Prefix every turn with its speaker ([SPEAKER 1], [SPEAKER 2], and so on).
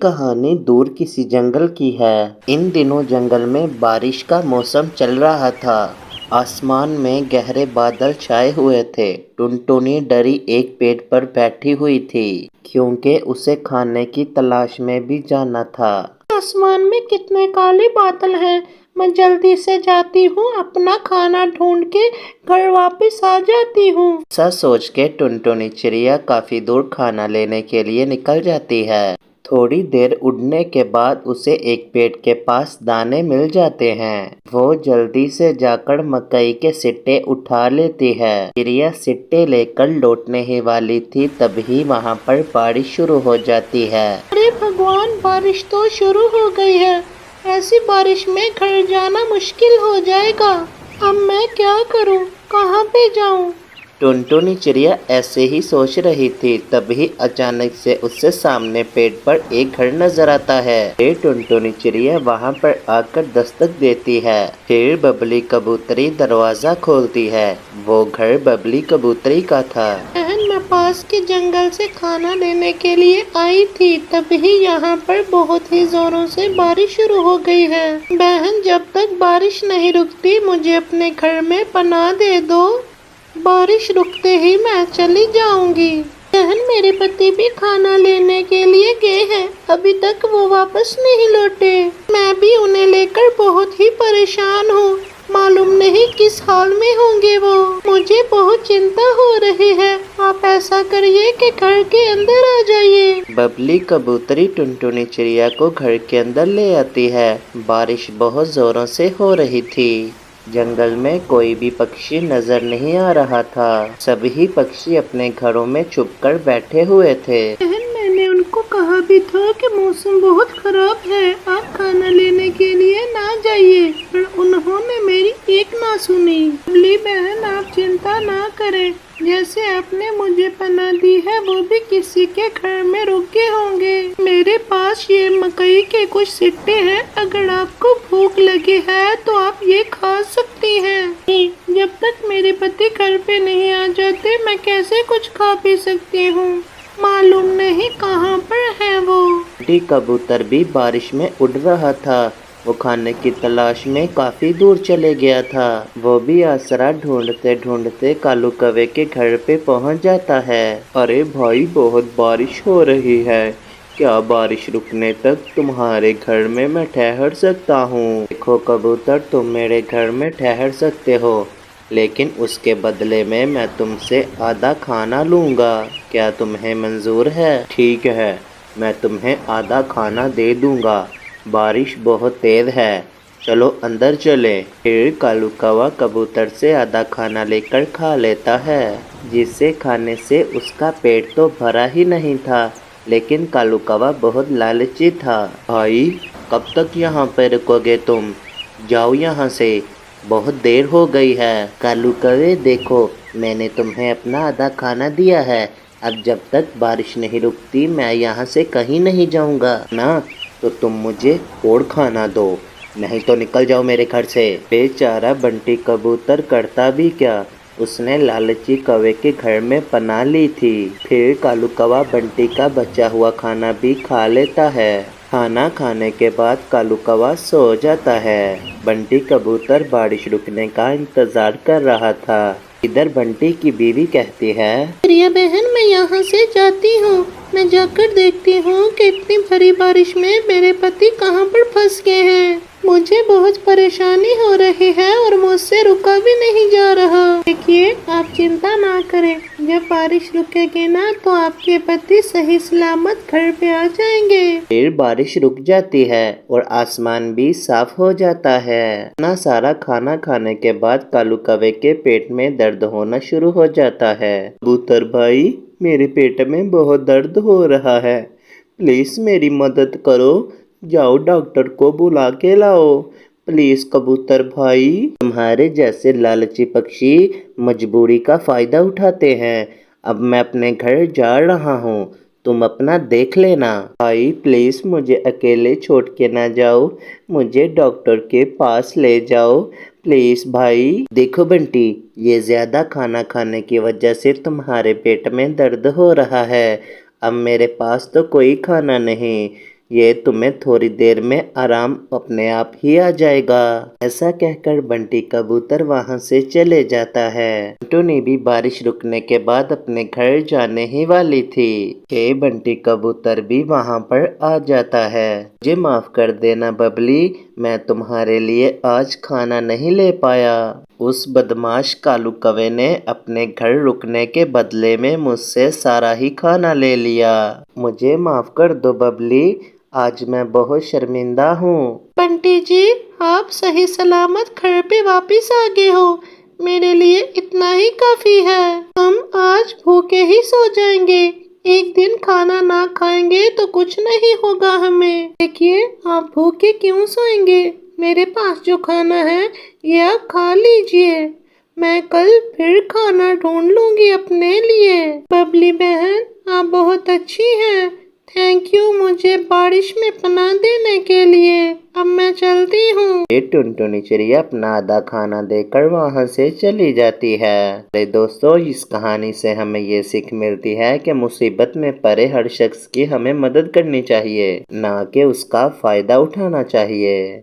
[SPEAKER 1] कहानी दूर किसी जंगल की है। इन दिनों जंगल में बारिश का मौसम चल रहा था। आसमान में गहरे बादल छाए हुए थे। टुनटुनी डरी एक पेड़ पर बैठी हुई थी, क्योंकि उसे खाने की तलाश में भी जाना था। आसमान में कितने काले बादल हैं। मैं जल्दी से जाती हूँ, अपना खाना ढूंढ के घर वापस आ जाती हूँ। ऐसा सोच के टुनटुनी चिड़िया काफी दूर खाना लेने के लिए निकल जाती है। थोड़ी देर उड़ने के बाद उसे एक पेड़ के पास दाने मिल जाते हैं। वो जल्दी से जाकर मकई के सिट्टे उठा लेती है। चिड़िया सिट्टे लेकर लौटने ही वाली थी, तभी वहाँ पर बारिश शुरू हो जाती है। अरे भगवान, बारिश तो शुरू हो गई है। ऐसी बारिश में घर जाना मुश्किल हो जाएगा। अब मैं क्या करूं? कहाँ पे जाऊं? टुनटुनी चिड़िया ऐसे ही सोच रही थी, तभी अचानक से उससे सामने पेड़ पर एक घर नजर आता है। फिर टुनटुनी चिड़िया वहां पर आकर दस्तक देती है। फिर बबली कबूतरी दरवाजा खोलती है। वो घर बबली कबूतरी का था। बहन, मैं पास के जंगल से खाना लेने के लिए आई थी, तभी यहाँ पर बहुत ही जोरों से बारिश शुरू हो गई है। बहन, जब तक बारिश नहीं रुकती मुझे अपने घर में पनाह दे दो। बारिश रुकते ही मैं चली जाऊंगी। बहन, मेरे पति भी खाना लेने के लिए गए हैं, अभी तक वो वापस नहीं लौटे। मैं भी उन्हें लेकर बहुत ही परेशान हूँ। मालूम नहीं किस हाल में होंगे वो। मुझे बहुत चिंता हो रही है। आप ऐसा करिए कि घर के अंदर आ जाइए। बबली कबूतरी टुनटुनी चिड़िया को घर के अंदर ले आती है। बारिश बहुत जोरों से हो रही थी। जंगल में कोई भी पक्षी नजर नहीं आ रहा था। सभी पक्षी अपने घरों में छुपकर बैठे हुए थे। बहन, मैंने उनको कहा भी था कि मौसम बहुत खराब है, आप खाना लेने के लिए ना जाइए, पर उन्होंने मेरी एक ना सुनी। बबली बहन, आप चिंता ना करें। जैसे आपने मुझे पनाह दी है, वो भी किसी के घर में रुके होंगे। मेरे पास ये मकई के कुछ सिट्टे हैं, अगर आपको भूख लगी है तो आप ये खा सकती हैं। जब तक मेरे पति घर पे नहीं आ जाते मैं कैसे कुछ खा पी सकती हूँ? मालूम नहीं कहाँ पर है वो। कबूतर भी बारिश में उड़ रहा था। वो खाने की तलाश में काफी दूर चले गया था। वो भी आसरा ढूंढते ढूंढते कालू कौवे के घर पे पहुंच जाता है। अरे भाई, बहुत बारिश हो रही है। क्या बारिश रुकने तक तुम्हारे घर में मैं ठहर सकता हूँ? देखो कबूतर, तुम मेरे घर में ठहर सकते हो, लेकिन उसके बदले में मैं तुमसे आधा खाना लूँगा। क्या तुम्हें मंजूर है? ठीक है, मैं तुम्हें आधा खाना दे दूँगा। बारिश बहुत तेज है, चलो अंदर चले। फिर कालू कौवा कबूतर से आधा खाना लेकर खा लेता है, जिसे खाने से उसका पेट तो भरा ही नहीं था, लेकिन कालू कौवा बहुत लालची था। भाई, कब तक यहाँ पे रुकोगे तुम? जाओ यहाँ से, बहुत देर हो गई है। कालू कौवे, देखो मैंने तुम्हें अपना आधा खाना दिया है, अब जब तक बारिश नहीं रुकती मैं यहाँ से कहीं नहीं जाऊँगा ना, तो तुम मुझे और खाना दो, नहीं तो निकल जाओ मेरे घर से। बेचारा बंटी कबूतर करता भी क्या, उसने लालची कौवे के घर में पनाह ली थी। फिर कालू कौवा बंटी का बचा हुआ खाना भी खा लेता है। खाना खाने के बाद कालू कौवा सो जाता है। बंटी कबूतर बारिश रुकने का इंतजार कर रहा था। इधर बंटी की बीवी कहती है, प्रिया बहन, मैं यहाँ से जाती हूँ, मैं जाकर देखती हूँ कि इतनी भरी बारिश में मेरे पति कहाँ पर फंस गए हैं। मुझे बहुत परेशानी हो रही है और मुझसे रुका भी नहीं जा रहा। देखिए, आप चिंता ना करें, जब बारिश रुकेगी ना तो आपके पति सही सलामत घर पे आ जाएंगे। फिर बारिश रुक जाती है और आसमान भी साफ हो जाता है। इतना सारा खाना खाने के बाद कालू कौवे के पेट में दर्द होना शुरू हो जाता है। कबूतर भाई, मेरे पेट में बहुत दर्द हो रहा है, प्लीज मेरी मदद करो, जाओ डॉक्टर को बुला के लाओ। प्लीज कबूतर भाई, तुम्हारे जैसे लालची पक्षी मजबूरी का फायदा उठाते हैं। अब मैं अपने घर जा रहा हूँ, तुम अपना देख लेना। भाई प्लीज मुझे अकेले छोड़ के ना जाओ, मुझे डॉक्टर के पास ले जाओ प्लीज भाई। देखो बंटी, ये ज्यादा खाना खाने की वजह से तुम्हारे पेट में दर्द हो रहा है। अब मेरे पास तो कोई खाना नहीं, ये तुम्हें थोड़ी देर में आराम अपने आप ही आ जाएगा। ऐसा कहकर बंटी कबूतर वहां से चले जाता है। टुनटुनी भी बारिश रुकने के बाद अपने घर जाने ही वाली थी कि बंटी कबूतर भी वहां पर आ जाता है। मुझे माफ कर देना बबली, मैं तुम्हारे लिए आज खाना नहीं ले पाया। उस बदमाश कालू कौवे ने अपने घर रुकने के बदले में मुझसे सारा ही खाना ले लिया। मुझे माफ कर दो बबली, आज मैं बहुत शर्मिंदा हूँ।
[SPEAKER 2] बंटी जी, आप सही सलामत घर पे वापस आ गए हो, मेरे लिए इतना ही काफी है। हम आज भूखे ही सो जाएंगे, एक दिन खाना ना खाएंगे तो कुछ नहीं होगा हमें। देखिए, आप भूखे क्यों सोएंगे, मेरे पास जो खाना है ये आप खा लीजिए, मैं कल फिर खाना ढूंढ लूंगी अपने लिए। बबली बहन, आप बहुत अच्छी हैं, थैंक यू मुझे बारिश में पनाह देने के लिए। अब मैं चलती हूँ।
[SPEAKER 1] ये टुनटुनी चिड़िया अपना आधा खाना देकर वहां से चली जाती है। अरे दोस्तों, इस कहानी से हमें ये सीख मिलती है कि मुसीबत में पड़े हर शख्स की हमें मदद करनी चाहिए, ना कि उसका फायदा उठाना चाहिए।